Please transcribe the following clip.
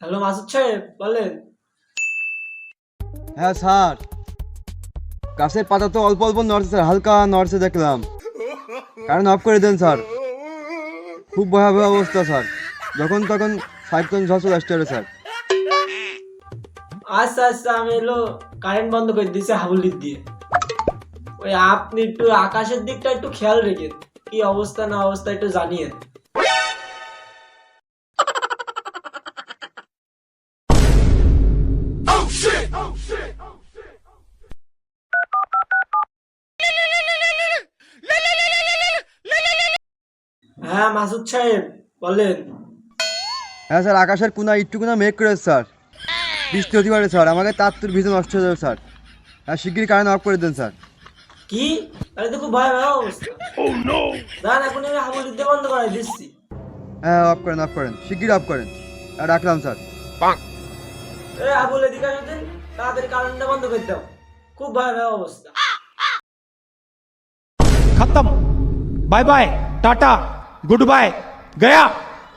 Hello Masud সাহেব, বলেন। হ্যাঁ স্যার, গাছের পাতা তো অল্প অল্প নড়ছে স্যার, হালকা নড়ছে দেখলাম। কারণ অফ করে দেন স্যার, খুব ভয়াবহ অবস্থা স্যার। যখন তখন সাইক্লোন ঝড় চলে আসতে পারে স্যার। আচ্ছা আচ্ছা, আমি এলো কারেন্ট বন্ধ করে দিয়েছি হাবুলির দিয়ে। ওই আপনি একটু আকাশের দিকটা একটু খেয়াল রেখেন, কি অবস্থা না অবস্থা একটু জানিয়েন। হ্যাঁ মাসুদ সাহেব, বলেন। হ্যাঁ স্যার, আকাশের একটুকুনা মেঘ করেছে স্যার, বৃষ্টি হতে পারে স্যার। আমাকে তার তোর ভিতরে নষ্ট হয়ে যাবে স্যার। হ্যাঁ, শিগগিরই কারেন্ট অফ করে দেন স্যার। কি? আরে তো খুব ভয়াবহ অবস্থা। দাঁড়ান, এখন আমি হাবুলির দিয়ে বন্ধ করাই দিচ্ছি। হ্যাঁ, অফ করেন, অফ করেন, শিগগির অফ করেন। রাখলাম স্যার। হাবুল এদিকে আসো দিন, তাড়াতাড়ি কারেন্টটা বন্ধ করে দাও, খুব ভয়াবহ অবস্থা। खत्म। Bye bye, tata, goodbye, गया।